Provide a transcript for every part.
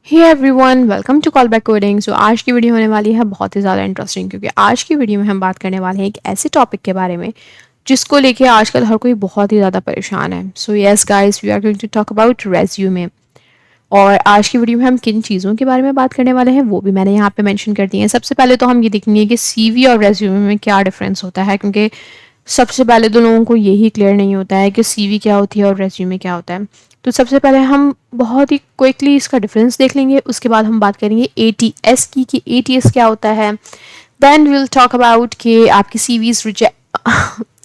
Hey everyone, welcome to call back coding. So आज की video होने वाली है बहुत ही ज़्यादा इंटरेस्टिंग, क्योंकि आज की वीडियो में हम बात करने वाले हैं एक ऐसे टॉपिक के बारे में जिसको लेके आजकल हर कोई बहुत ही ज़्यादा परेशान है। So yes guys, we are going to talk about resume. और आज की वीडियो में हम किन चीज़ों के बारे में बात करने वाले हैं वो भी मैंने यहाँ पे मेंशन कर दिए हैं। सबसे पहले तो हम ये देखेंगे कि सीवी और रेज्यूमे में क्या डिफरेंस होता है, क्योंकि सबसे पहले तो लोगों को यही क्लियर नहीं होता है कि सीवी क्या होती है और रेज्यूमे क्या होता है। तो सबसे पहले हम बहुत ही क्विकली इसका डिफरेंस देख लेंगे, उसके बाद हम बात करेंगे एटीएस की कि एटीएस क्या होता है। देन विल टॉक अबाउट कि आपकी सीवीज रिजेक्ट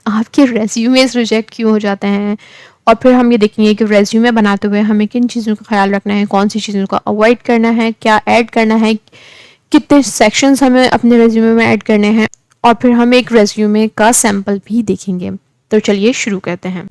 आपके रेज्यूमेस रिजेक्ट क्यों हो जाते हैं। और फिर हम ये देखेंगे कि रेज्यूमे बनाते हुए हमें किन चीज़ों का ख्याल रखना है, कौन सी चीज़ों का अवॉइड करना है, क्या ऐड करना है, कितने सेक्शंस हमें अपने रेज्यूमे में ऐड करने हैं। और फिर हम एक रेज्यूमे का सैंपल भी देखेंगे। तो चलिए शुरू करते हैं।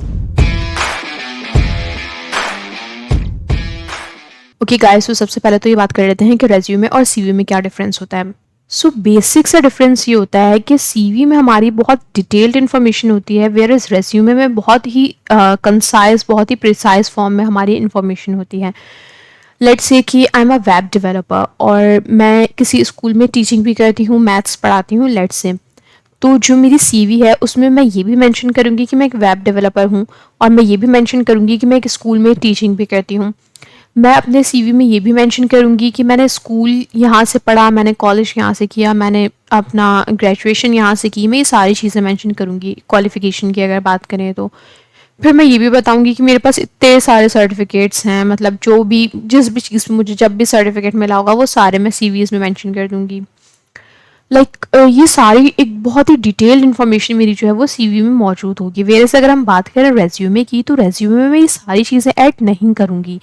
ओके गाइस, तो सबसे पहले तो ये बात कर लेते हैं कि रेज्यूमे और सीवी में क्या डिफरेंस होता है। सो बेसिक सा डिफरेंस ये होता है कि सीवी में हमारी बहुत डिटेल्ड इन्फॉर्मेशन होती है, वेयर इज रेज्यूमे में बहुत ही कंसाइज, बहुत ही प्रिसाइज फॉर्म में हमारी इन्फॉर्मेशन होती है। लेट्स से कि I am a web developer और मैं किसी स्कूल में टीचिंग भी करती हूँ, मैथ्स पढ़ाती हूँ लेट्स से। तो जो मेरी सीवी है उसमें मैं ये भी मेंशन करूँगी कि मैं एक वेब डेवलपर हूँ, और मैं ये भी मेंशन करूँगी कि मैं एक स्कूल में टीचिंग भी करती हूँ। मैं अपने सीवी में ये भी मेंशन करूँगी कि मैंने स्कूल यहाँ से पढ़ा, मैंने कॉलेज यहाँ से किया, मैंने अपना ग्रेजुएशन यहाँ से की। मैं ये सारी चीज़ें मेंशन करूँगी क्वालिफ़िकेशन की अगर बात करें तो। फिर मैं ये भी बताऊँगी कि मेरे पास इतने सारे सर्टिफिकेट्स हैं, मतलब जो भी जिस भी चीज़ में मुझे जब भी सर्टिफिकेट मिला होगा वो सारे मैं सीवीज़ में मेंशन कर दूँगी। ये सारी एक बहुत ही डिटेल्ड इन्फॉर्मेशन मेरी जो है वो सीवी में मौजूद होगी। वेरस अगर हम बात करें रेज्यूमे की, तो रेज्यूमे में मैं ये सारी चीज़ें ऐड नहीं करूँगी।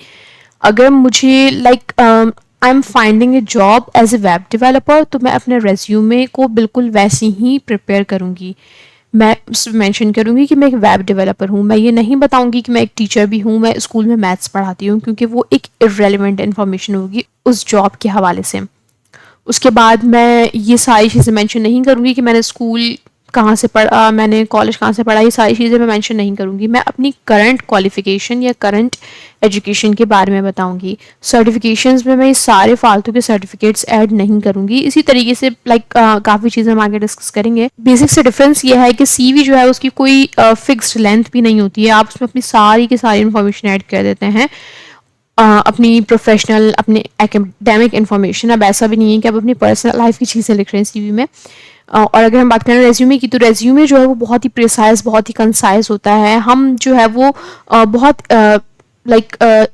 अगर मुझे I am finding a job as a web developer, तो मैं अपने रेज्यूमे को बिल्कुल वैसे ही प्रिपेयर करूँगी। मैं मेंशन करूँगी कि मैं एक वेब डेवलपर हूँ। मैं ये नहीं बताऊँगी कि मैं एक टीचर भी हूँ, मैं स्कूल में मैथ्स पढ़ाती हूँ, क्योंकि वो एक इररेलेवेंट इन्फॉर्मेशन होगी उस जॉब के हवाले से। उसके बाद मैं ये सारी चीज़ें मेंशन नहीं करूँगी कि मैंने स्कूल कहाँ से पढ़ा, मैंने कॉलेज कहाँ से पढ़ा, ये सारी चीज़ें मैं मेंशन नहीं करूँगी। मैं अपनी करंट क्वालिफ़िकेशन या करंट एजुकेशन के बारे में बताऊँगी। सर्टिफिकेशंस में मैं ये सारे फालतू के सर्टिफिकेट्स ऐड नहीं करूँगी। इसी तरीके से काफ़ी चीज़ें हम आगे डिस्कस करेंगे। बेसिक से डिफरेंस ये है कि सीवी जो है उसकी कोई फिक्स्ड लेंथ भी नहीं होती है। आप उसमें अपनी सारी की सारी इन्फॉर्मेशन ऐड कर देते हैं, अपनी प्रोफेशनल, अपने एकेडमिक इन्फॉर्मेशन। अब ऐसा भी नहीं है कि आप अपनी पर्सनल लाइफ की चीज़ें लिख रहे हैं सीवी में। और अगर हम बात करें रेज्यूमे की, तो रेज्यूमे जो है वो बहुत ही प्रिसाइज, बहुत ही कंसाइज होता है। हम जो है वो बहुत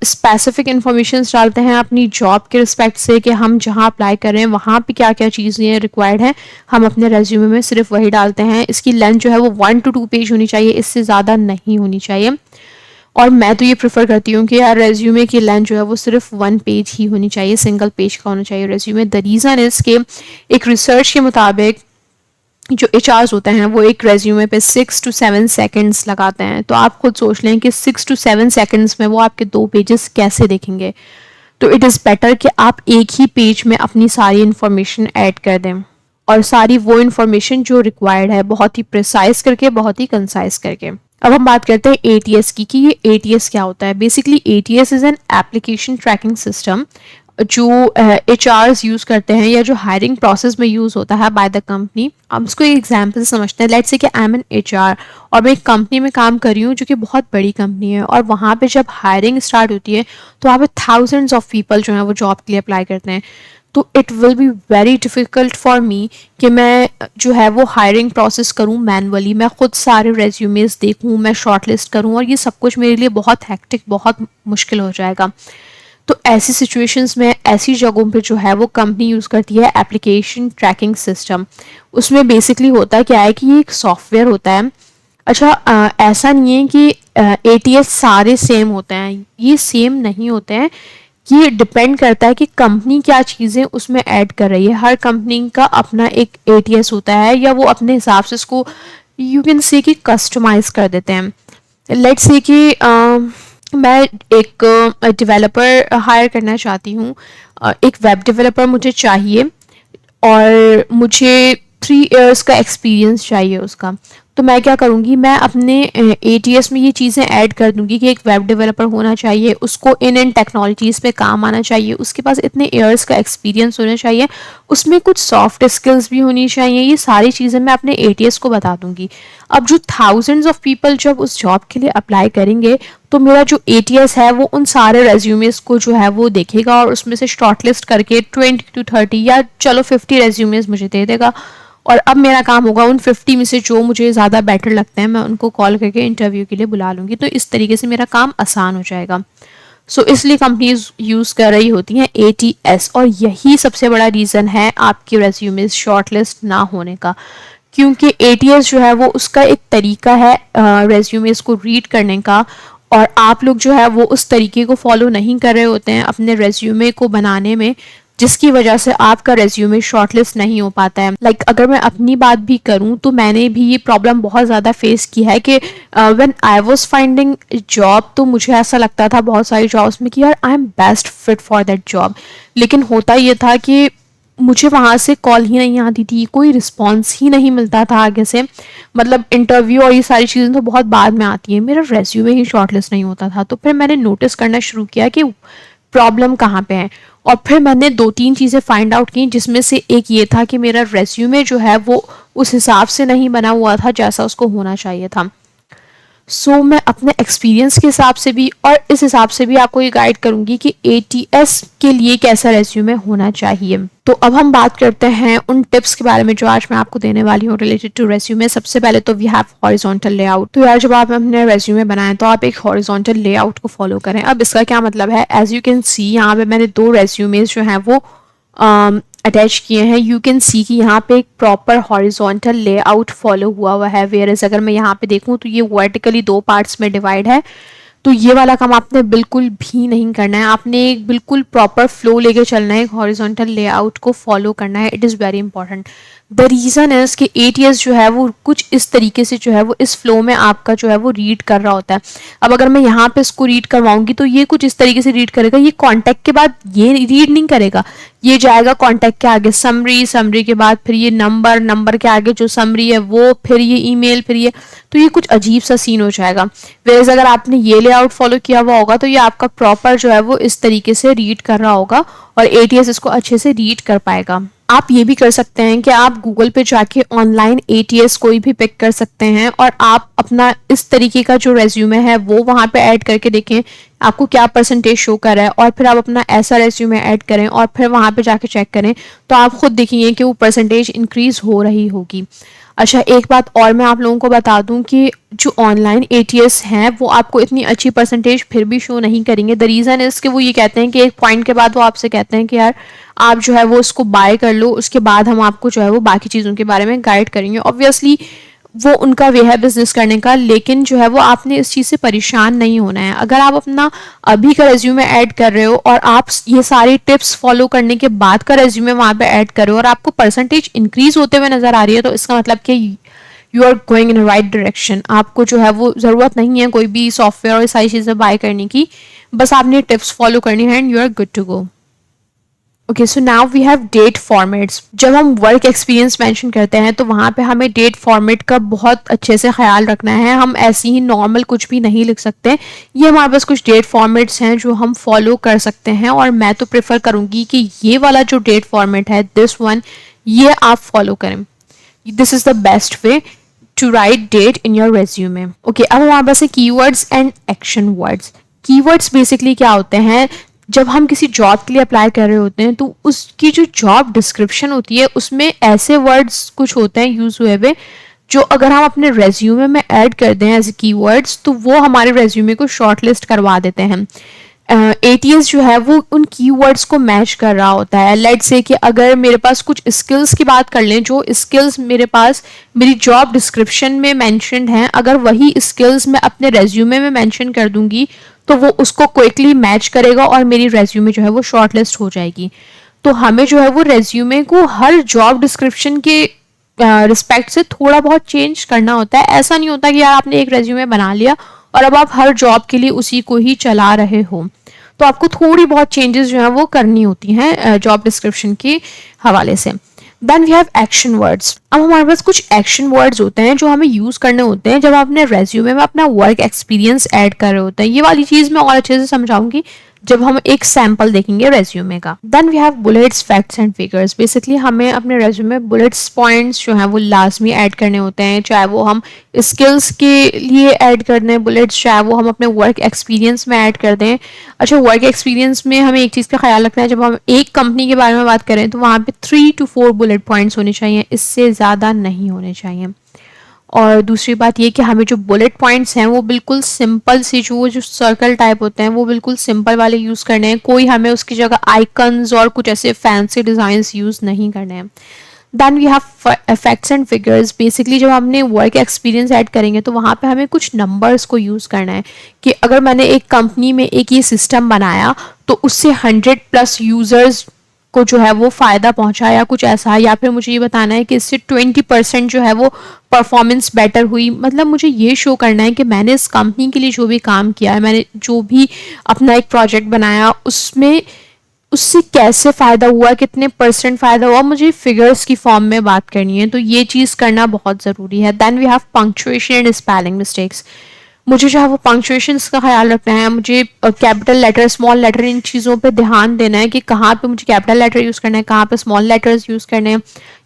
स्पेसिफिक इन्फॉर्मेशन डालते हैं अपनी जॉब के रिस्पेक्ट से, कि हम जहाँ अप्लाई कर रहे हैं वहाँ पे क्या क्या चीज़ें रिक्वायर्ड हैं, हम अपने रेज्यूमे में सिर्फ वही डालते हैं। इसकी लेंथ जो है वो 1 to 2 पेज होनी चाहिए, इससे ज़्यादा नहीं होनी चाहिए। और मैं तो ये प्रेफर करती हूँ कि यार रेज्यूमे की लेंथ जो है वो सिर्फ 1 पेज ही होनी चाहिए, सिंगल पेज का होना चाहिए रेज्यूमे। द रीज़न इज़ के एक रिसर्च के मुताबिक जो एचआर्स होते हैं वो एक रेज्यूमे पे 6 to 7 सेकंड्स लगाते हैं। तो आप खुद सोच लें कि 6 to 7 सेकंड्स में वो आपके 2 पेजेस कैसे देखेंगे। तो इट इज़ बेटर कि आप एक ही पेज में अपनी सारी इन्फॉर्मेशन ऐड कर दें, और सारी वो इन्फॉर्मेशन जो रिक्वायर्ड है बहुत ही प्रिसाइज करके, बहुत ही कंसाइज करके। अब हम बात करते हैं एटीएस की कि ये एटीएस क्या होता है। Basically ATS is an application tracking system जो एचआरस यूज़ करते हैं, या जो हायरिंग प्रोसेस में यूज़ होता है बाय द कंपनी। अब इसको एक एग्जांपल समझते हैं। लेट्स से कि आई एम एन एचआर और मैं एक कंपनी में काम कर रही हूँ जो कि बहुत बड़ी कंपनी है, और वहाँ पे जब हायरिंग स्टार्ट होती है तो वहाँ पे थाउजेंड्स ऑफ पीपल जो हैं वो जॉब के लिए अप्लाई करते हैं। तो it will be very difficult for me कि मैं जो है वो हायरिंग प्रोसेस करूँ मैनुअली, मैं खुद सारे रेज्यूमेस देखूँ, मैं शॉर्ट लिस्ट करूँ, और ये सब कुछ मेरे लिए बहुत हैक्टिक, बहुत मुश्किल हो जाएगा। तो ऐसी सिचुएशंस में, ऐसी जगहों पे जो है वो कंपनी यूज़ करती है एप्लीकेशन ट्रैकिंग सिस्टम। उसमें बेसिकली होता क्या है कि ये एक सॉफ्टवेयर होता है। अच्छा, ऐसा नहीं है कि एटीएस सारे सेम होते हैं, ये सेम नहीं होते हैं। ये डिपेंड करता है कि कंपनी क्या चीज़ें उसमें ऐड कर रही है। हर कंपनी का अपना एक एटीएस होता है, या वो अपने हिसाब से इसको यू कैन से कि कस्टमाइज कर देते हैं। लेट्स से कि मैं एक डेवलपर हायर करना चाहती हूँ, एक वेब डेवलपर मुझे चाहिए, और मुझे 3 years का एक्सपीरियंस चाहिए उसका। तो मैं क्या करूँगी, मैं अपने ATS में ये चीज़ें ऐड कर दूँगी कि एक वेब डेवलपर होना चाहिए, उसको इन टेक्नोलॉजीज़ पे काम आना चाहिए, उसके पास इतने ईयर्स का एक्सपीरियंस होना चाहिए, उसमें कुछ सॉफ्ट स्किल्स भी होनी चाहिए। ये सारी चीज़ें मैं अपने ATS को बता दूँगी। अब जो थाउजेंड्स ऑफ पीपल जब उस जॉब के लिए अप्लाई करेंगे, तो मेरा जो ATS है वो उन सारे रेज्यूमेस को जो है वो देखेगा और उसमें से शॉर्टलिस्ट करके 20 to 30 या चलो 50 रेज्यूमेस मुझे दे देगा। और अब मेरा काम होगा उन 50 में से जो मुझे ज़्यादा बेटर लगते हैं मैं उनको कॉल करके इंटरव्यू के लिए बुला लूँगी। तो इस तरीके से मेरा काम आसान हो जाएगा। सो इसलिए कंपनीज यूज़ कर रही होती हैं ATS, और यही सबसे बड़ा रीज़न है आपके रेज्यूमे शॉर्टलिस्ट ना होने का, क्योंकि ATS जो है वो उसका एक तरीका है रेज्यूमेस को रीड करने का, और आप लोग जो है वो उस तरीके को फॉलो नहीं कर रहे होते हैं अपने रेज्यूमे को बनाने में, जिसकी वजह से आपका रेज्यूमे शॉर्टलिस्ट नहीं हो पाता है। अगर मैं अपनी बात भी करूं तो मैंने भी ये प्रॉब्लम बहुत ज़्यादा फेस की है कि when I was finding job, तो मुझे ऐसा लगता था बहुत सारी जॉब्स में कि यार I M best fit for that job, लेकिन होता ये था कि मुझे वहाँ से कॉल ही नहीं आती थी, कोई रिस्पॉन्स ही नहीं मिलता था आगे से। मतलब इंटरव्यू और ये सारी चीज़ें तो बहुत बाद में आती हैं, मेरा रेज्यूमे ही शॉर्टलिस्ट नहीं होता था। तो फिर मैंने नोटिस करना शुरू किया कि प्रॉब्लम कहाँ पे है, और फिर मैंने 2-3 चीज़ें फाइंड आउट की, जिसमें से एक ये था कि मेरा रेज्यूमे जो है वो उस हिसाब से नहीं बना हुआ था जैसा उसको होना चाहिए था। सो मैं अपने एक्सपीरियंस के हिसाब से भी और इस हिसाब से भी आपको ये गाइड करूंगी कि ATS के लिए कैसा रेज्यूमे होना चाहिए। तो अब हम बात करते हैं उन टिप्स के बारे में जो आज मैं आपको देने वाली हूँ रिलेटेड टू रेज्यूमे। सबसे पहले तो वी हैव हॉरिजॉन्टल लेआउट। तो यार जब आप अपने रेज्यूमे बनाएं तो आप एक हॉरिजॉन्टल लेआउट को फॉलो करें। अब इसका क्या मतलब है, एज यू कैन सी यहाँ पे मैंने 2 रेज्यूमेज जो हैं वो अटैच किए हैं। यू कैन सी कि यहाँ पे एक प्रॉपर हॉरिजॉन्टल लेआउट फॉलो हुआ है, वेयर एज अगर मैं यहाँ पे देखूँ तो ये वर्टिकली 2 पार्ट्स में डिवाइड है। तो ये वाला काम आपने बिल्कुल भी नहीं करना है, आपने एक बिल्कुल प्रॉपर फ्लो लेके चलना है, एक हॉरिजॉन्टल लेआउट को फॉलो करना है। It is very important. The reason is कि ATS जो है वो कुछ इस तरीके से जो है वो इस फ्लो में आपका जो है वो रीड कर रहा होता है। अब अगर मैं यहाँ पे इसको रीड करवाऊंगी तो ये कुछ इस तरीके से रीड करेगा, ये कॉन्टैक्ट के बाद ये रीड नहीं करेगा, ये जाएगा कॉन्टैक्ट के आगे समरी, समरी के बाद फिर ये नंबर, नंबर के आगे जो समरी है वो, फिर ये ईमेल, फिर ये, तो ये कुछ अजीब सा सीन हो जाएगा। वेयरएज अगर आपने ये लेआउट फॉलो किया हुआ होगा तो ये आपका प्रॉपर जो है वो इस तरीके से रीड कर रहा होगा और ATS इसको अच्छे से रीड कर पाएगा। आप ये भी कर सकते हैं कि आप गूगल पे जाके ऑनलाइन ATS कोई भी पिक कर सकते हैं और आप अपना इस तरीके का जो रेज्यूमे है वो वहाँ पे ऐड करके देखें आपको क्या परसेंटेज शो कर रहा है, और फिर आप अपना ऐसा रेज्यूमे ऐड करें और फिर वहाँ पे जाके चेक करें तो आप खुद देखेंगे कि वो परसेंटेज इंक्रीज हो रही होगी। अच्छा, एक बात और मैं आप लोगों को बता दूं कि जो ऑनलाइन ATS हैं वो आपको इतनी अच्छी परसेंटेज फिर भी शो नहीं करेंगे। द रीज़न इज़ कि वो ये कहते हैं कि एक पॉइंट के बाद वो आपसे कहते हैं कि यार आप जो है वो इसको बाय कर लो, उसके बाद हम आपको जो है वो बाकी चीज़ों के बारे में गाइड करेंगे। ऑब्वियसली वो उनका वे है बिजनेस करने का, लेकिन जो है वो आपने इस चीज़ से परेशान नहीं होना है। अगर आप अपना अभी का रेज्यूमे ऐड कर रहे हो और आप ये सारी टिप्स फॉलो करने के बाद का रेज्यूमे वहाँ पे ऐड कर रहे हो और आपको परसेंटेज इंक्रीज होते हुए नजर आ रही है, तो इसका मतलब कि you are going in right direction. आपको जो है वो ज़रूरत नहीं है कोई भी सॉफ्टवेयर और सारी चीज़ें बाय करने की, बस आपने टिप्स फॉलो करनी है and you are good to go. Okay, so now we have date formats. जब हम वर्क एक्सपीरियंस मेंशन करते हैं तो वहाँ पे हमें डेट फॉर्मेट का बहुत अच्छे से ख्याल रखना है। हम ऐसे ही नॉर्मल कुछ भी नहीं लिख सकते। ये हमारे पास कुछ डेट फॉर्मेट्स हैं जो हम फॉलो कर सकते हैं, और मैं तो प्रेफर करूँगी कि ये वाला जो डेट फॉर्मेट है, दिस वन, ये आप फॉलो करें। This is the best way to write date in your resume. Okay, अब हमारे पास है keywords and action words. Keywords basically क्या होते हैं, जब हम किसी जॉब के लिए अप्लाई कर रहे होते हैं तो उसकी जो जॉब डिस्क्रिप्शन होती है उसमें ऐसे वर्ड्स कुछ होते हैं यूज हुए हुए जो अगर हम अपने रेज्यूमे में ऐड कर दें एज कीवर्ड्स तो वो हमारे रेज्यूमे को शॉर्टलिस्ट करवा देते हैं। ATS जो है वो उन कीवर्ड्स को मैच कर रहा होता है। लेट्स से कि अगर मेरे पास कुछ स्किल्स की बात कर लें, जो स्किल्स मेरे पास मेरी जॉब डिस्क्रिप्शन में मेंशन्ड हैं, अगर वही स्किल्स मैं अपने रेज्यूमे में मेंशन कर दूंगी तो वो उसको क्विकली मैच करेगा और मेरी रेज्यूमे जो है वो शॉर्टलिस्ट हो जाएगी। तो हमें जो है वो रेज्यूमे को हर जॉब डिस्क्रिप्शन के रिस्पेक्ट से थोड़ा बहुत चेंज करना होता है। ऐसा नहीं होता कि यार आपने एक रेज्यूमे बना लिया और अब आप हर जॉब के लिए उसी को ही चला रहे हो। तो आपको थोड़ी बहुत चेंजेस जो है वो करनी होती हैं जॉब डिस्क्रिप्शन के हवाले से। Then we have action words. अब हमारे पास कुछ एक्शन वर्ड्स होते हैं जो हमें यूज करने होते हैं जब आप अपने रेज्यूमे में अपना वर्क एक्सपीरियंस ऐड कर रहे होते हैं। ये वाली चीज मैं और अच्छे से समझाऊंगी जब हम एक सैंपल देखेंगे रेज्यूमे का। Then we have bullets, facts and figures. Basically हमें अपने रेज्यूमे बुलेट्स पॉइंट्स जो हैं वो लाजमी ऐड करने होते हैं, चाहे वो हम स्किल्स के लिए ऐड कर दें बुलेट्स, चाहे वो हम अपने वर्क एक्सपीरियंस में ऐड कर दें। अच्छा, वर्क एक्सपीरियंस में हमें एक चीज़ का ख्याल रखना है, जब हम एक कंपनी के बारे में बात करें तो वहाँ पे 3 to 4 बुलेट पॉइंट्स होने चाहिए, इससे ज़्यादा नहीं होने चाहिए। और दूसरी बात ये कि हमें जो बुलेट पॉइंट्स हैं वो बिल्कुल सिंपल से, जो सर्कल टाइप होते हैं वो बिल्कुल सिंपल वाले यूज़ करने हैं। कोई हमें उसकी जगह आइकन्स और कुछ ऐसे फैंसी डिज़ाइंस यूज़ नहीं करने हैं। Then we have facts and figures. Basically जब हमने वर्क एक्सपीरियंस ऐड करेंगे तो वहाँ पे हमें कुछ नंबर्स को यूज़ करना है कि अगर मैंने एक कंपनी में एक ये सिस्टम बनाया तो उससे 100+ यूज़र्स को जो है वो फ़ायदा पहुंचा या कुछ ऐसा, या फिर मुझे ये बताना है कि इससे 20% जो है वो परफॉर्मेंस बेटर हुई। मतलब मुझे ये शो करना है कि मैंने इस कंपनी के लिए जो भी काम किया है, मैंने जो भी अपना एक प्रोजेक्ट बनाया उसमें उससे कैसे फ़ायदा हुआ, कितने परसेंट फ़ायदा हुआ, मुझे फिगर्स की फॉर्म में बात करनी है। तो ये चीज़ करना बहुत ज़रूरी है। Then we have punctuation and spelling mistakes. मुझे जो है वो पंक्चुएशंस का ख्याल रखना है, मुझे कैपिटल लेटर, स्मॉल लेटर, इन चीज़ों पे ध्यान देना है कि कहाँ पे मुझे कैपिटल लेटर यूज़ करना है, कहाँ पे स्मॉल लेटर्स यूज़ करने हैं।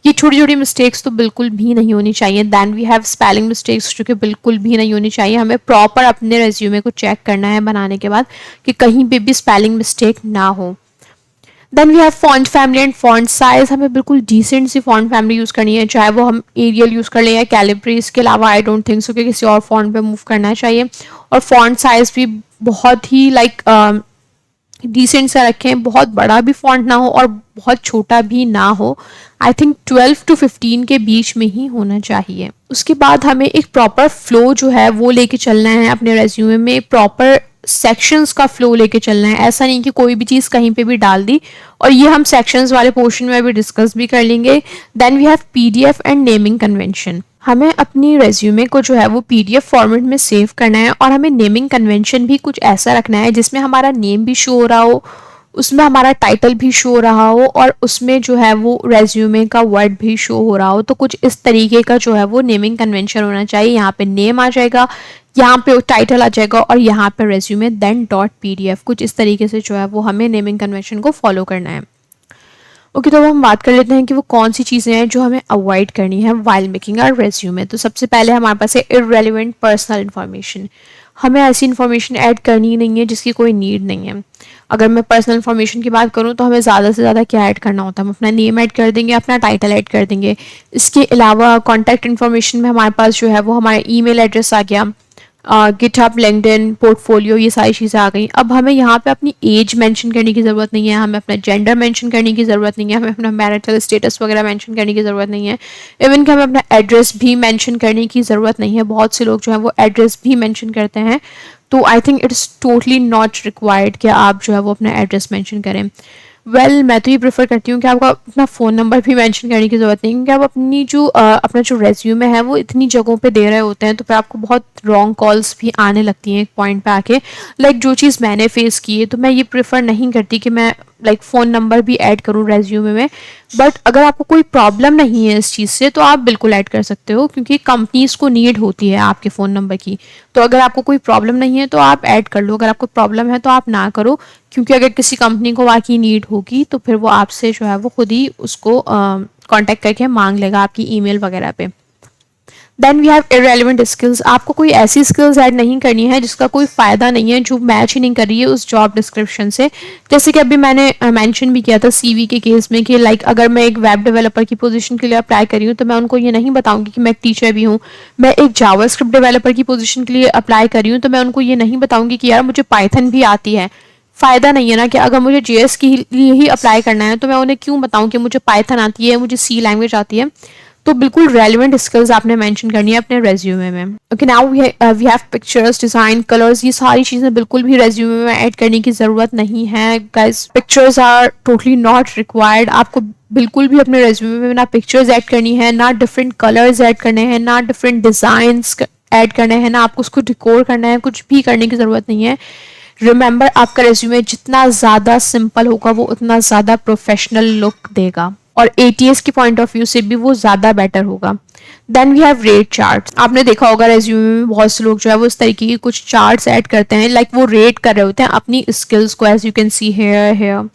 ये छोटी छोटी मिस्टेक्स तो बिल्कुल भी नहीं होनी चाहिए। Then we have spelling mistakes, जो कि बिल्कुल भी नहीं होनी चाहिए। हमें प्रॉपर अपने रेज्यूमे को चेक करना है बनाने के बाद कि कहीं पे भी स्पेलिंग मिस्टेक ना हो। Then we have font family and font size. हमें बिल्कुल डिसेंट सी फॉन्ट फैमिली यूज़ करनी है, चाहे वो हम एरियल यूज़ कर लें या कैलिब्री। इसके अलावा आई डोंट थिंक सो कि किसी और फॉन्ट पे मूव करना चाहिए। और फॉन्ट साइज भी बहुत ही डिसेंट सा रखें, बहुत बड़ा भी फॉन्ट ना हो और बहुत छोटा भी ना हो। आई थिंक 12 to 15 के बीच में ही होना चाहिए। उसके बाद हमें एक प्रॉपर फ्लो जो है वो लेके चलना है अपने रेज्यूमे में, प्रॉपर सेक्शंस का फ्लो लेके चलना है। ऐसा नहीं कि कोई भी चीज़ कहीं पे भी डाल दी, और ये हम सेक्शंस वाले पोर्शन में अभी डिस्कस भी कर लेंगे। Then we have PDF and naming convention. हमें अपनी रेज्यूमे को जो है वो पीडीएफ फॉर्मेट में सेव करना है, और हमें नेमिंग कन्वेंशन भी कुछ ऐसा रखना है जिसमें हमारा नेम भी शो हो रहा हो, उसमें हमारा टाइटल भी शो हो रहा हो, और उसमें जो है वो रेज्यूमे का वर्ड भी शो हो रहा हो। तो कुछ इस तरीके का जो है वो नेमिंग कन्वेंशन होना चाहिए। यहाँ पे नेम आ जाएगा, यहाँ पे टाइटल आ जाएगा, और यहाँ पे रेज्यूमे देन डॉट पीडीएफ। कुछ इस तरीके से जो है वो हमें नेमिंग कन्वेंशन को फॉलो करना है। ओके, तो अब हम बात कर लेते हैं कि वो कौन सी चीज़ें हैं जो हमें अवॉइड करनी है वाइल मेकिंग आवर रेज्यूमे। तो सबसे पहले हमारे पास है इररेलेवेंट पर्सनल इन्फॉर्मेशन। हमें ऐसी इन्फॉर्मेशन ऐड करनी ही नहीं है जिसकी कोई नीड नहीं है। अगर मैं पर्सनल इन्फॉर्मेशन की बात करूँ तो हमें ज़्यादा से ज़्यादा क्या ऐड करना होता है, हम अपना नेम ऐड कर देंगे, अपना टाइटल ऐड कर देंगे। इसके अलावा कॉन्टैक्ट इन्फॉर्मेशन में हमारे पास जो है वो हमारा ईमेल एड्रेस आ गया, गिटहब, लिंक्डइन, पोर्टफोलियो, ये सारी चीज़ें आ गई। अब हमें यहाँ पे अपनी एज मेंशन करने की ज़रूरत नहीं है, हमें अपना जेंडर मेंशन करने की ज़रूरत नहीं है, हमें अपना मैरिटल स्टेटस वगैरह मेंशन करने की ज़रूरत नहीं है। इवन कि हमें अपना एड्रेस भी मेंशन करने की ज़रूरत नहीं है। बहुत से लोग जो है वो एड्रेस भी मेंशन करते हैं, तो I think it's totally not required कि आप जो है वो अपना एड्रेस मेंशन करें। मैं तो ये प्रेफर करती हूँ कि आपको अपना फ़ोन नंबर भी मेंशन करने की ज़रूरत नहीं, क्योंकि आप अपनी अपना जो रेज्यूमे है वो इतनी जगहों पे दे रहे होते हैं, तो फिर आपको बहुत रॉन्ग कॉल्स भी आने लगती हैं एक पॉइंट पे आके। जो चीज़ मैंने फेस की है, तो मैं ये प्रेफर नहीं करती कि मैं फ़ोन नंबर भी ऐड करूँ रेज्यूमे में। बट अगर आपको कोई प्रॉब्लम नहीं है इस चीज़ से तो आप बिल्कुल ऐड कर सकते हो, क्योंकि कंपनीज़ को नीड होती है आपके फ़ोन नंबर की। तो अगर आपको कोई प्रॉब्लम नहीं है तो आप ऐड कर लो, अगर आपको प्रॉब्लम है तो आप ना करो, क्योंकि अगर किसी कंपनी को वाकई नीड होगी तो फिर वो आपसे जो है वो खुद ही उसको कांटेक्ट करके मांग लेगा आपकी ईमेल वगैरह पे। Then we have irrelevant skills. आपको कोई ऐसी स्किल्स ऐड नहीं करनी है जिसका कोई फ़ायदा नहीं है, जो मैच ही नहीं कर रही है उस जॉब डिस्क्रिप्शन से। जैसे कि अभी मैंने मेंशन भी किया था सीवी के केस में कि अगर मैं एक वेब डेवलपर की पोजीशन के लिए अप्लाई कर रही हूँ तो मैं उनको ये नहीं बताऊंगी कि मैं एक टीचर भी हूँ। मैं एक जावास्क्रिप्ट डेवलपर की पोजीशन के लिए अप्लाई कर रही हूँ तो मैं उनको ये नहीं बताऊंगी कि यार मुझे पाइथन भी आती है। फ़ायदा नहीं है ना, कि अगर मुझे जेएस के लिए ही अप्लाई करना है तो मैं उन्हें क्यों बताऊं कि मुझे पाइथन आती है, मुझे सी लैंग्वेज आती है। तो बिल्कुल रेलिवेंट स्किल्स आपने मेंशन करनी है अपने रेज्यूमे में। Okay, now we have pictures, design, colours. ये सारी चीज़ें बिल्कुल भी रेज्यूमे में ऐड करने की ज़रूरत नहीं है guys. Pictures are totally not required. आपको बिल्कुल भी अपने रेज्यूमे में ना पिक्चर्स ऐड करनी है, ना डिफरेंट कलर्स ऐड करने हैं, ना डिफरेंट डिज़ाइंस ऐड करने हैं, ना आपको उसको डिकोर करना है। कुछ भी करने की ज़रूरत नहीं है। रिमेंबर, आपका रेज्यूमे जितना ज़्यादा सिंपल होगा वो उतना ज़्यादा प्रोफेशनल लुक देगा। और ATS के पॉइंट ऑफ व्यू से भी वो ज़्यादा बेटर होगा। Then we have rate charts. आपने देखा होगा रेज्यूमे में बहुत से लोग जो है वो इस तरीके की कुछ चार्ट्स ऐड करते हैं, लाइक वो रेट कर रहे होते हैं अपनी स्किल्स को, as you can see here.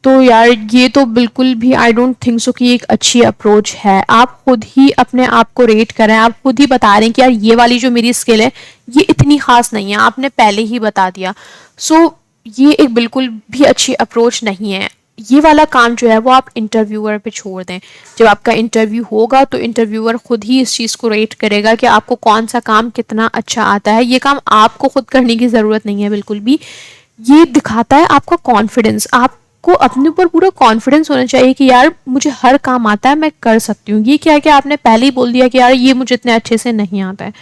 तो यार ये तो बिल्कुल भी आई डोंट थिंक सो कि एक अच्छी अप्रोच है। आप खुद ही अपने आप को रेट करें, आप खुद ही बता रहे हैं कि यार ये वाली जो मेरी स्किल है ये इतनी खास नहीं है, आपने पहले ही बता दिया। सो ये एक बिल्कुल भी अच्छी अप्रोच नहीं है। ये वाला काम जो है वो आप इंटरव्यूअर पे छोड़ दें। जब आपका इंटरव्यू होगा तो इंटरव्यूअर खुद ही इस चीज़ को रेट करेगा कि आपको कौन सा काम कितना अच्छा आता है। ये काम आपको खुद करने की ज़रूरत नहीं है बिल्कुल भी। ये दिखाता है आपका कॉन्फिडेंस। आपको अपने ऊपर पूरा कॉन्फिडेंस होना चाहिए कि यार मुझे हर काम आता है, मैं कर सकती हूँ। ये क्या है कि आपने पहले ही बोल दिया कि यार ये मुझे इतने अच्छे से नहीं आता है।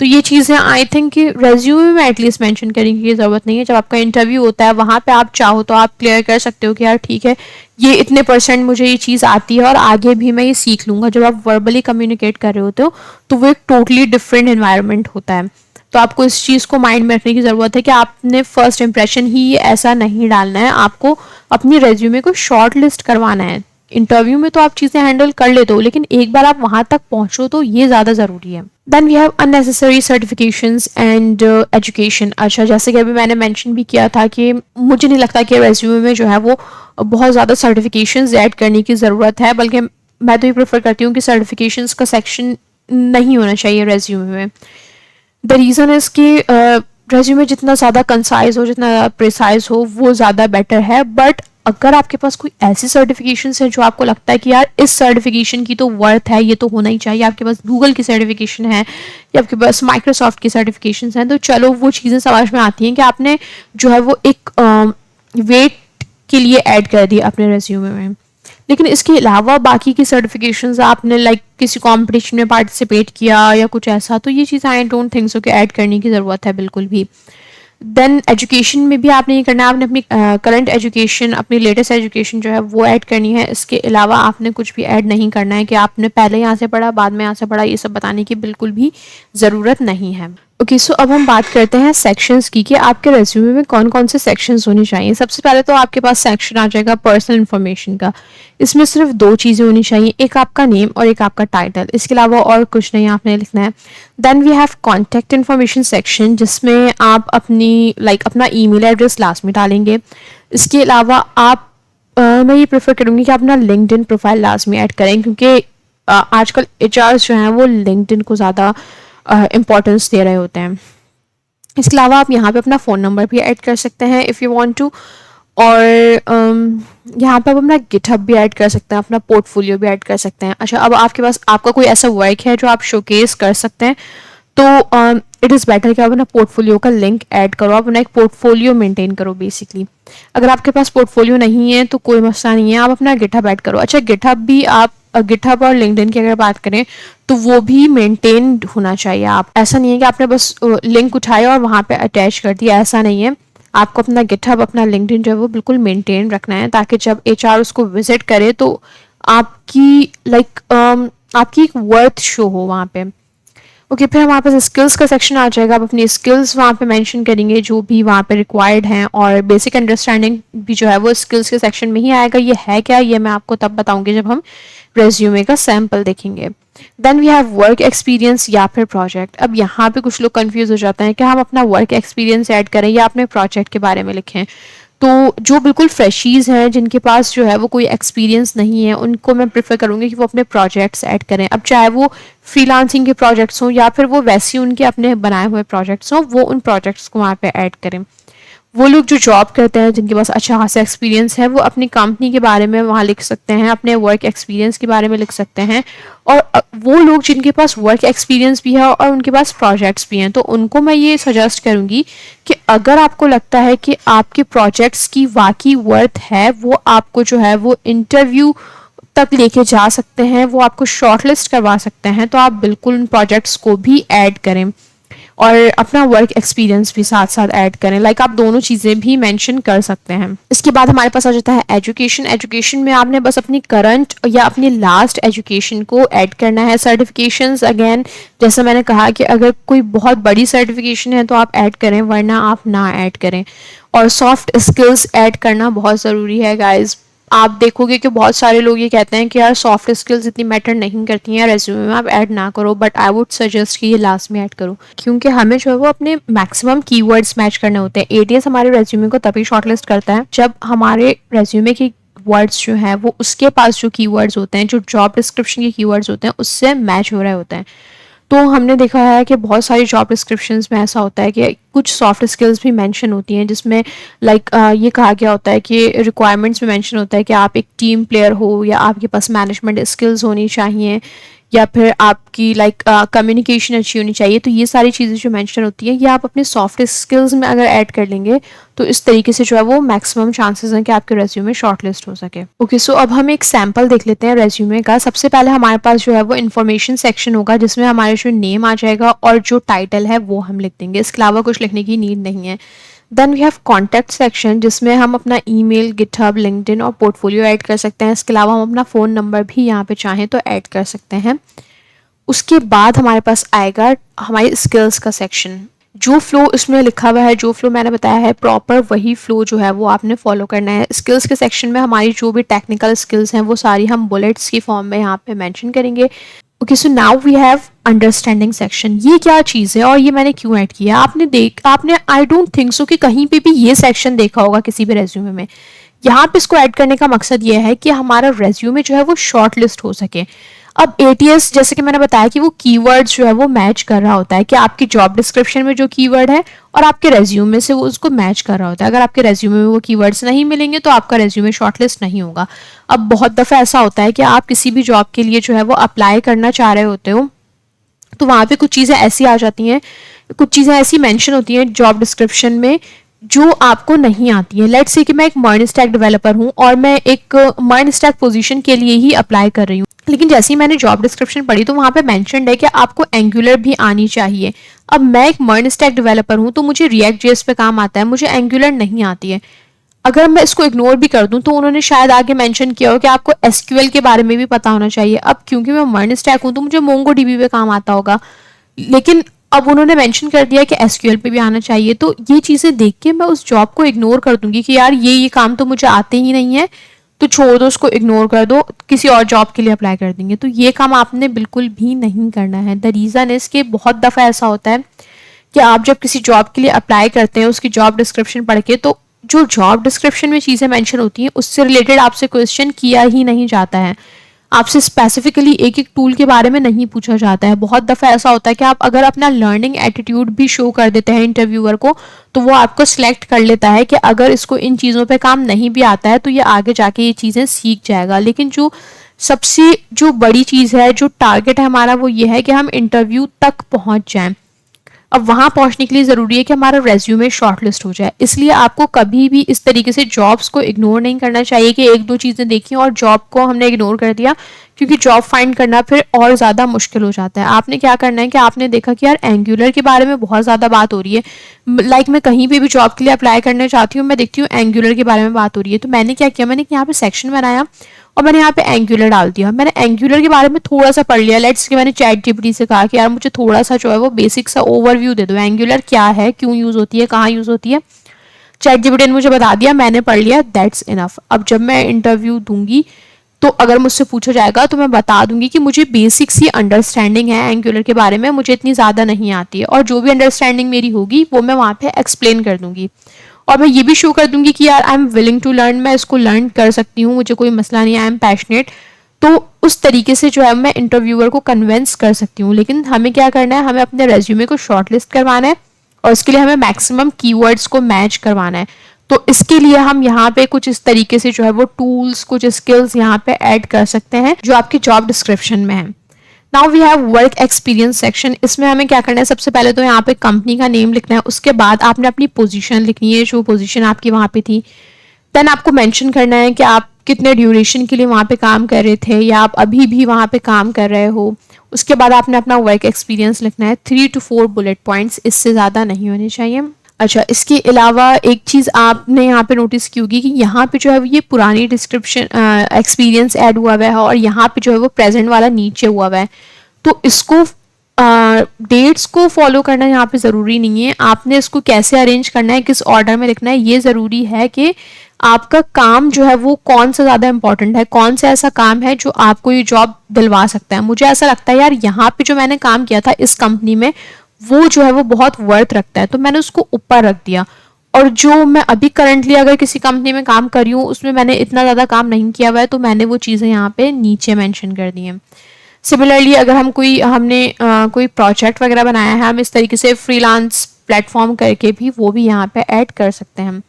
तो ये चीज़ें आई थिंक कि रेज्यूमे में एटलीस्ट मेंशन करने की ज़रूरत नहीं है। जब आपका इंटरव्यू होता है वहाँ पे आप चाहो तो आप क्लियर कर सकते हो कि यार ठीक है ये इतने % मुझे ये चीज़ आती है और आगे भी मैं ये सीख लूँगा। जब आप वर्बली कम्युनिकेट कर रहे होते हो तो वो एक टोटली डिफरेंट एनवायरनमेंट होता है। तो आपको इस चीज़ को माइंड में रखने की ज़रूरत है कि आपने फर्स्ट इंप्रेशन ही ऐसा नहीं डालना है। आपको अपनी रेज्यूमे को शॉर्ट लिस्ट करवाना है। इंटरव्यू में तो आप चीज़ें हैंडल कर लेते हो, लेकिन एक बार आप वहाँ तक पहुँचो तो ये ज़्यादा ज़रूरी है। Then we have unnecessary certifications and education. अच्छा, जैसे कि अभी मैंने मेंशन भी किया था कि मुझे नहीं लगता कि रेज्यूमे में जो है वो बहुत ज़्यादा सर्टिफिकेशंस ऐड करने की ज़रूरत है, बल्कि मैं तो ये प्रेफर करती हूँ कि सर्टिफिकेशंस का सेक्शन नहीं होना चाहिए रेज्यूमे में। द रीज़न इज़ कि रेज्यूमे जितना ज़्यादा कंसाइज हो, जितना ज़्यादा प्रिसाइज हो, वो ज़्यादा बेटर है। बट अगर आपके पास कोई ऐसी सर्टिफिकेशन है जो आपको लगता है कि यार इस सर्टिफिकेशन की तो वर्थ है, ये तो होना ही चाहिए, आपके पास गूगल की सर्टिफिकेशन है या आपके पास माइक्रोसॉफ्ट की सर्टिफिकेशन हैं, तो चलो वो चीज़ें समझ में आती हैं कि आपने जो है वो एक वेट के लिए ऐड कर दी अपने रेज्यूमे में। लेकिन इसके अलावा बाकी की सर्टिफिकेशंस आपने लाइक किसी कंपटीशन में पार्टिसिपेट किया या कुछ ऐसा, तो ये चीज़ आई डोंट थिंक सो कि ऐड करने की ज़रूरत है बिल्कुल भी। देन एजुकेशन में भी आपने ये करना है, आपने अपनी करंट एजुकेशन, अपनी लेटेस्ट एजुकेशन जो है वो ऐड करनी है। इसके अलावा आपने कुछ भी ऐड नहीं करना है कि आपने पहले यहाँ से पढ़ा, बाद में यहाँ से पढ़ा, ये सब बताने की बिल्कुल भी ज़रूरत नहीं है। ओके, सो अब हम बात करते हैं सेक्शंस की कि आपके रेज्यूमे में कौन कौन से सेक्शंस होने चाहिए। सबसे पहले तो आपके पास सेक्शन आ जाएगा पर्सनल इन्फॉर्मेशन का। इसमें सिर्फ 2 चीज़ें होनी चाहिए, एक आपका नेम और एक आपका टाइटल। इसके अलावा और कुछ नहीं आपने लिखना है। Then we have contact information section, जिसमें आप अपनी अपना ईमेल एड्रेस लास्ट में डालेंगे। इसके अलावा आप मैं ये प्रेफर करूँगी कि आप अपना लिंक्डइन प्रोफाइल लास्ट में ऐड करें, क्योंकि आजकल एचआर्स जो हैं वो लिंक्डइन को ज़्यादा इम्पोर्टेंस दे रहे होते हैं। इसके अलावा आप यहाँ पे अपना फ़ोन नंबर भी ऐड कर सकते हैं इफ़ यू वांट टू, और यहाँ पे आप अपना गिटहब भी ऐड कर सकते हैं, अपना पोर्टफोलियो भी ऐड कर सकते हैं। अच्छा, अब आपके पास आपका कोई ऐसा वर्क है जो आप शोकेस कर सकते हैं, तो इट इज़ बेटर कि आप अपना पोर्टफोलियो का लिंक ऐड करो, आप अपना एक पोर्टफोलियो मेंटेन करो बेसिकली। अगर आपके पास पोर्टफोलियो नहीं है तो कोई मसला नहीं है, आप अपना गिटहब ऐड करो। अच्छा, गिटहब भी आप गिटहब और लिंक्डइन की अगर बात करें तो वो भी मेंटेन होना चाहिए। आप ऐसा नहीं है कि आपने बस लिंक उठाया और वहाँ पे अटैच कर दिया, ऐसा नहीं है। आपको अपना गिटहब, अपना लिंक्डइन जो है वो बिल्कुल मेंटेन रखना है, ताकि जब एचआर उसको विजिट करे तो आपकी आपकी एक वर्थ शो हो वहाँ पे। ओके, फिर हमारे पास स्किल्स का सेक्शन आ जाएगा। आप अपनी स्किल्स वहाँ पे मेंशन करेंगे जो भी वहाँ पे रिक्वायर्ड हैं, और बेसिक अंडरस्टैंडिंग भी जो है वो स्किल्स के सेक्शन में ही आएगा। ये है क्या, ये मैं आपको तब बताऊंगी जब हम रेज्यूमे का सैम्पल देखेंगे। Then we have work experience या फिर प्रोजेक्ट। अब यहाँ पे कुछ लोग कंफ्यूज हो जाते हैं कि हम अपना वर्क एक्सपीरियंस ऐड करें या अपने प्रोजेक्ट के बारे में लिखें। तो जो बिल्कुल फ्रेशीज़ हैं, जिनके पास जो है वो कोई एक्सपीरियंस नहीं है, उनको मैं प्रेफर करूँगी कि वो अपने प्रोजेक्ट्स ऐड करें। अब चाहे वो फ्रीलांसिंग के प्रोजेक्ट्स हों या फिर वो वैसे उनके अपने बनाए हुए प्रोजेक्ट्स हों, वो उन प्रोजेक्ट्स को वहाँ पे ऐड करें। वो लोग जो जॉब करते हैं, जिनके पास अच्छा खासा एक्सपीरियंस है, वो अपनी कंपनी के बारे में वहाँ लिख सकते हैं, अपने वर्क एक्सपीरियंस के बारे में लिख सकते हैं। और वो लोग जिनके पास वर्क एक्सपीरियंस भी है और उनके पास प्रोजेक्ट्स भी हैं, तो उनको मैं ये सजेस्ट करूँगी कि अगर आपको लगता है कि आपके प्रोजेक्ट्स की वाकई वर्थ है, वो आपको जो है वो इंटरव्यू तक लेके जा सकते हैं, वो आपको शॉर्टलिस्ट करवा सकते हैं, तो आप बिल्कुल उन प्रोजेक्ट्स को भी ऐड करें और अपना वर्क एक्सपीरियंस भी साथ साथ ऐड करें। आप दोनों चीज़ें भी मेंशन कर सकते हैं। इसके बाद हमारे पास आ जाता है एजुकेशन। एजुकेशन में आपने बस अपनी करंट या अपनी लास्ट एजुकेशन को ऐड करना है। सर्टिफिकेशंस अगेन, जैसा मैंने कहा कि अगर कोई बहुत बड़ी सर्टिफिकेशन है तो आप ऐड करें, वरना आप ना ऐड करें। और सॉफ्ट स्किल्स ऐड करना बहुत ज़रूरी है गाइज। आप देखोगे कि बहुत सारे लोग ये कहते हैं कि यार सॉफ्ट स्किल्स इतनी मैटर नहीं करती हैं रेज्यूमे में, आप ऐड ना करो, बट आई वुड सजेस्ट कि ये लास्ट में ऐड करो, क्योंकि हमें जो है वो अपने मैक्सिमम कीवर्ड्स मैच करने होते हैं। एटीएस हमारे रेज्यूमे को तभी शॉर्टलिस्ट करता है जब हमारे रेज्यूमे की वर्ड्स जो है वो उसके पास जो कीवर्ड्स होते हैं, जो जॉब डिस्क्रिप्शन के कीवर्ड्स होते हैं, उससे मैच हो रहे होते हैं। तो हमने देखा है कि बहुत सारी जॉब डिस्क्रिप्शंस में ऐसा होता है कि कुछ सॉफ्ट स्किल्स भी मेंशन होती हैं, जिसमें लाइक ये कहा गया होता है कि रिक्वायरमेंट्स में मेंशन होता है कि आप एक टीम प्लेयर हो, या आपके पास मैनेजमेंट स्किल्स होनी चाहिए, या फिर आपकी लाइक कम्युनिकेशन अच्छी होनी चाहिए। तो ये सारी चीज़ें जो मेंशन होती हैं, ये आप अपने सॉफ्ट स्किल्स में अगर ऐड कर लेंगे तो इस तरीके से जो है वो मैक्सिमम चांसेस हैं कि आपके रेज्यूमे शॉर्टलिस्ट हो सके। ओके, सो अब हम एक सैम्पल देख लेते हैं रेज्यूमे का। सबसे पहले हमारे पास जो है वो इन्फॉर्मेशन सेक्शन होगा, जिसमें हमारे जो नेम आ जाएगा और जो टाइटल है वो हम लिख देंगे, इसके अलावा कुछ लिखने की नीड नहीं है। Then we have contact section, जिसमें हम अपना ईमेल, गिटहब, लिंक्डइन और पोर्टफोलियो ऐड कर सकते हैं। इसके अलावा हम अपना फ़ोन नंबर भी यहाँ पे चाहें तो ऐड कर सकते हैं। उसके बाद हमारे पास आएगा हमारी स्किल्स का सेक्शन। जो फ्लो इसमें लिखा हुआ है, जो फ्लो मैंने बताया है प्रॉपर, वही फ्लो जो है वो आपने फॉलो करना है। स्किल्स के सेक्शन में हमारी जो भी टेक्निकल स्किल्स हैं वो सारी हम बुलेट्स की फॉर्म में यहाँ पे मेंशन करेंगे। Okay, so now we have understanding section. ये क्या चीज़ है और ये मैंने क्यों ऐड किया? आपने आई डोंट थिंक सो कि कहीं पे भी ये सेक्शन देखा होगा किसी भी रेज्यूमे में। यहाँ पे इसको ऐड करने का मकसद ये है कि हमारा रेज्यूमे जो है वो शॉर्ट लिस्ट हो सके। अब एटीएस जैसे कि मैंने बताया कि वो कीवर्ड्स जो है वो मैच कर रहा होता है कि आपकी जॉब डिस्क्रिप्शन में जो कीवर्ड है और आपके रेज्यूमे से वो उसको मैच कर रहा होता है। अगर आपके रेज्यूमे में वो कीवर्ड्स नहीं मिलेंगे तो आपका रेज्यूमे शॉर्टलिस्ट नहीं होगा। अब बहुत दफ़ा ऐसा होता है कि आप किसी भी जॉब के लिए जो है वो अप्लाई करना चाह रहे होते हो, तो वहाँ पे कुछ चीज़ें ऐसी आ जाती हैं, कुछ चीज़ें ऐसी मेंशन होती हैं जॉब डिस्क्रिप्शन में जो आपको नहीं आती है। लेट्स से कि मैं एक मर्न स्टैक डेवलपर हूँ और मैं एक मर्न स्टैक पोजीशन के लिए ही अप्लाई कर रही हूँ, लेकिन जैसे ही मैंने जॉब डिस्क्रिप्शन पढ़ी तो वहाँ पे मेंशन्ड है कि आपको एंगुलर भी आनी चाहिए। अब मैं एक मर्न स्टैक डेवलपर हूँ तो मुझे रिएक्ट जेएस पे काम आता है, मुझे एंगुलर नहीं आती है। अगर मैं इसको इग्नोर भी कर दूं तो उन्होंने शायद आगे मेंशन किया हो कि आपको एसक्यूएल के बारे में भी पता होना चाहिए। अब क्योंकि मैं मर्न स्टैक हूँ तो मुझे मोंगोडीबी पे काम आता होगा, लेकिन अब उन्होंने मेंशन कर दिया कि एसक्यूएल पे भी आना चाहिए, तो ये चीज़ें देख के मैं उस जॉब को इग्नोर कर दूंगी कि यार ये काम तो मुझे आते ही नहीं है, तो छोड़ दो, उसको इग्नोर कर दो, किसी और जॉब के लिए अप्लाई कर देंगे। तो ये काम आपने बिल्कुल भी नहीं करना है। द रीज़न इज़ कि बहुत दफ़ा ऐसा होता है कि आप जब किसी जॉब के लिए अप्लाई करते हैं उसकी जॉब डिस्क्रिप्शन पढ़ के, तो जो जॉब डिस्क्रिप्शन में चीज़ें मेंशन होती हैं उससे रिलेटेड आपसे क्वेश्चन किया ही नहीं जाता है, आपसे स्पेसिफिकली एक एक टूल के बारे में नहीं पूछा जाता है। बहुत दफ़ा ऐसा होता है कि आप अगर अपना लर्निंग एटीट्यूड भी शो कर देते हैं इंटरव्यूअर को, तो वो आपको सिलेक्ट कर लेता है कि अगर इसको इन चीज़ों पे काम नहीं भी आता है तो ये आगे जाके ये चीज़ें सीख जाएगा। लेकिन जो सबसे जो बड़ी चीज़ है, जो टारगेट है हमारा, वो ये है कि हम इंटरव्यू तक पहुँच जाएँ। अब वहाँ पहुँचने के लिए ज़रूरी है कि हमारा रेज्यूमे शॉर्टलिस्ट हो जाए। इसलिए आपको कभी भी इस तरीके से जॉब्स को इग्नोर नहीं करना चाहिए कि एक दो चीज़ें देखी और जॉब को हमने इग्नोर कर दिया, क्योंकि जॉब फाइंड करना फिर और ज़्यादा मुश्किल हो जाता है। आपने क्या करना है कि आपने देखा कि यार एंगुलर के बारे में बहुत ज़्यादा बात हो रही है, लाइक मैं कहीं पे भी जॉब के लिए अप्लाई करना चाहती हूँ, मैं देखती हूँ एंगुलर के बारे में बात हो रही है, तो मैंने क्या किया, मैंने यहाँ पे सेक्शन बनाया और मैंने यहाँ पे एंगुलर डाल दिया। मैंने एंगुलर के बारे में थोड़ा सा पढ़ लिया। लेट्स कि मैंने चैट जीपीटी से कहा कि यार मुझे थोड़ा सा जो है वो बेसिक सा ओवरव्यू दे दो, एंगुलर क्या है, क्यों यूज़ होती है, कहाँ यूज़ होती है। चैट जीपीटी ने मुझे बता दिया, मैंने पढ़ लिया, दैट्स इनफ। अब जब मैं इंटरव्यू दूंगी तो अगर मुझसे पूछा जाएगा तो मैं बता दूंगी कि मुझे बेसिक सी अंडरस्टैंडिंग है एंगुलर के बारे में, मुझे इतनी ज़्यादा नहीं आती है, और जो भी अंडरस्टैंडिंग मेरी होगी वो मैं वहाँ पे एक्सप्लेन कर दूंगी। और मैं ये भी शो कर दूंगी कि यार I am willing to learn, मैं इसको लर्न कर सकती हूँ, मुझे कोई मसला नहीं है, आई एम पैशनेट। तो उस तरीके से जो है मैं इंटरव्यूअर को कन्विंस कर सकती हूँ। लेकिन हमें क्या करना है, हमें अपने रेज्यूमे को शॉर्टलिस्ट करवाना है और इसके लिए हमें मैक्सिमम कीवर्ड्स को मैच करवाना है। तो इसके लिए हम यहाँ पे कुछ इस तरीके से जो है वो टूल्स, कुछ स्किल्स यहाँ पे ऐड कर सकते हैं जो आपकी जॉब डिस्क्रिप्शन में है। Now we have work experience section. इसमें हमें क्या करना है, सबसे पहले तो यहाँ पे कंपनी का नेम लिखना है, उसके बाद आपने अपनी पोजीशन लिखनी है, जो पोजीशन आपकी वहाँ पे थी। देन आपको मेंशन करना है कि आप कितने ड्यूरेशन के लिए वहाँ पे काम कर रहे थे या आप अभी भी वहाँ पे काम कर रहे हो। उसके बाद आपने अपना वर्क एक्सपीरियंस लिखना है, 3 to 4 बुलेट पॉइंट्स, इससे ज़्यादा नहीं होने चाहिए। अच्छा, इसके अलावा एक चीज़ आपने यहाँ पे नोटिस की होगी कि यहाँ पे जो है ये पुरानी डिस्क्रिप्शन एक्सपीरियंस ऐड हुआ हुआ है और यहाँ पे जो है वो प्रेजेंट वाला नीचे हुआ हुआ है। तो इसको डेट्स को फॉलो करना यहाँ पे ज़रूरी नहीं है, आपने इसको कैसे अरेंज करना है, किस ऑर्डर में लिखना है, ये ज़रूरी है कि आपका काम जो है वो कौन सा ज़्यादा इंपॉर्टेंट है, कौन सा ऐसा काम है जो आपको ये जॉब दिलवा सकता है। मुझे ऐसा लगता है यार यहाँ पे जो मैंने काम किया था इस कंपनी में वो जो है वो बहुत वर्थ रखता है, तो मैंने उसको ऊपर रख दिया। और जो मैं अभी करंटली अगर किसी कंपनी में काम कर रही हूँ उसमें मैंने इतना ज़्यादा काम नहीं किया हुआ है, तो मैंने वो चीज़ें यहाँ पे नीचे मेंशन कर दी हैं। सिमिलरली अगर हमने कोई प्रोजेक्ट वगैरह बनाया है, हम इस तरीके से फ्रीलांस प्लेटफॉर्म करके भी वो भी यहाँ पे ऐड कर सकते हैं।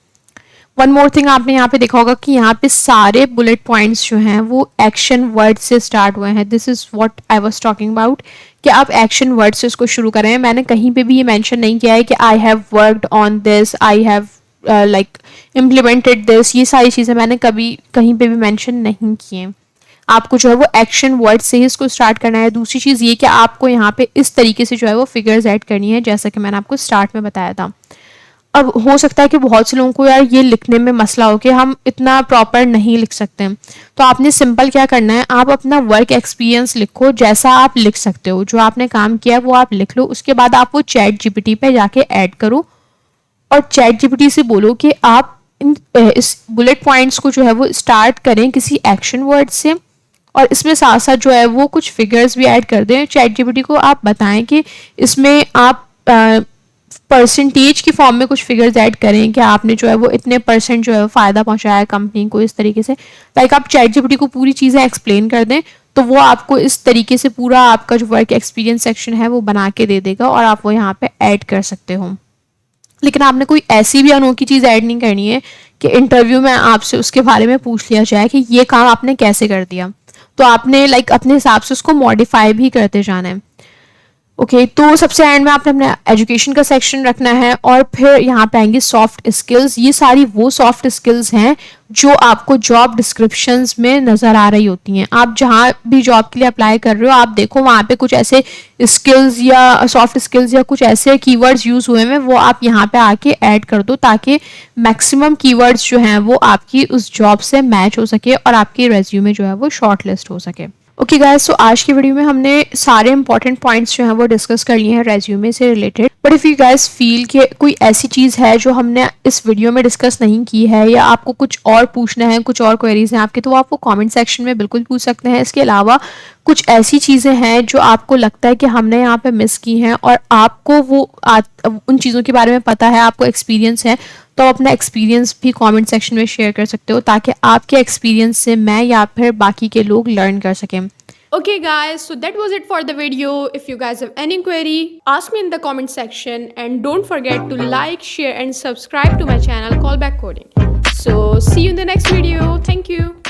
वन मोर थिंग, आपने यहाँ पे देखा होगा कि यहाँ पे सारे बुलेट पॉइंट्स जो हैं वो एक्शन वर्ड से स्टार्ट हुए हैं। This is what I was talking about, कि आप एक्शन वर्ड से इसको शुरू करें। मैंने कहीं पे भी ये मेंशन नहीं किया है कि I have worked on this, I have like implemented this, ये सारी चीज़ें मैंने कभी कहीं पे भी मेंशन नहीं की हैं। आपको जो है वो एक्शन वर्ड से ही इसको स्टार्ट करना है। दूसरी चीज़ ये कि आपको यहाँ पे इस तरीके से जो है वो फिगर्स ऐड करनी है, जैसा कि मैंने आपको स्टार्ट में बताया था। अब हो सकता है कि बहुत से लोगों को यार ये लिखने में मसला हो कि हम इतना प्रॉपर नहीं लिख सकते हैं, तो आपने सिंपल क्या करना है, आप अपना वर्क एक्सपीरियंस लिखो, जैसा आप लिख सकते हो, जो आपने काम किया वो आप लिख लो। उसके बाद आप वो चैट जीपीटी पे जाके ऐड करो और चैट जीपीटी से बोलो कि आप इस बुलेट पॉइंट्स को जो है वो स्टार्ट करें किसी एक्शन वर्ड से, और इसमें साथ साथ जो है वो कुछ फिगर्स भी ऐड कर दें। चैट जीपीटी को आप बताएं कि इसमें आप परसेंटेज की फॉर्म में कुछ फिगर्स ऐड करें कि आपने जो है वो इतने परसेंट जो है फ़ायदा पहुंचाया है कंपनी को, इस तरीके से। लाइक आप चैट जीपीटी को पूरी चीज़ें एक्सप्लेन कर दें तो वो आपको इस तरीके से पूरा आपका जो वर्क एक्सपीरियंस सेक्शन है वो बना के दे देगा और आप वो यहाँ पे ऐड कर सकते हो। लेकिन आपने कोई ऐसी भी अनोखी चीज़ ऐड नहीं करनी है कि इंटरव्यू में आपसे उसके बारे में पूछ लिया जाए कि ये काम आपने कैसे कर दिया, तो आपने लाइक अपने हिसाब से उसको मॉडिफाई भी करते जाना है। ओके तो सबसे एंड में आपने अपना एजुकेशन का सेक्शन रखना है और फिर यहाँ पे आएंगे सॉफ्ट स्किल्स। ये सारी वो सॉफ्ट स्किल्स हैं जो आपको जॉब डिस्क्रिप्शंस में नज़र आ रही होती हैं। आप जहाँ भी जॉब के लिए अप्लाई कर रहे हो आप देखो वहाँ पे कुछ ऐसे स्किल्स या सॉफ्ट स्किल्स या कुछ ऐसे कीवर्ड्स यूज़ हुए हैं, वो आप यहाँ पे आके ऐड कर दो ताकि मैक्सिमम कीवर्ड्स जो हैं वो आपकी उस जॉब से मैच हो सके और आपकी रेज्यूमे जो है वो शॉर्ट लिस्ट हो सके। ओके गाइस, सो आज की वीडियो में हमने सारे इंपॉर्टेंट पॉइंट्स जो हैं वो डिस्कस कर लिए हैं रेज्यूमे से related. But if you guys feel कि कोई ऐसी चीज़ है जो हमने इस वीडियो में डिस्कस नहीं की है या आपको कुछ और पूछना है, कुछ और क्वेरीज हैं आपके, तो आप वो कमेंट सेक्शन में बिल्कुल पूछ सकते हैं। इसके अलावा कुछ ऐसी चीज़ें हैं जो आपको लगता है कि हमने यहाँ पे मिस की हैं और आपको वो उन चीज़ों के बारे में पता है, आपको एक्सपीरियंस है, तो अपना एक्सपीरियंस भी कमेंट सेक्शन में शेयर कर सकते हो ताकि आपके एक्सपीरियंस से मैं या फिर बाकी के लोग लर्न कर सकें। Okay guys, so that was it for the video. If you guys have any query, ask me in the comment section and don't forget to like, share and subscribe to my channel Callback Coding. So see you in the next video. Thank you.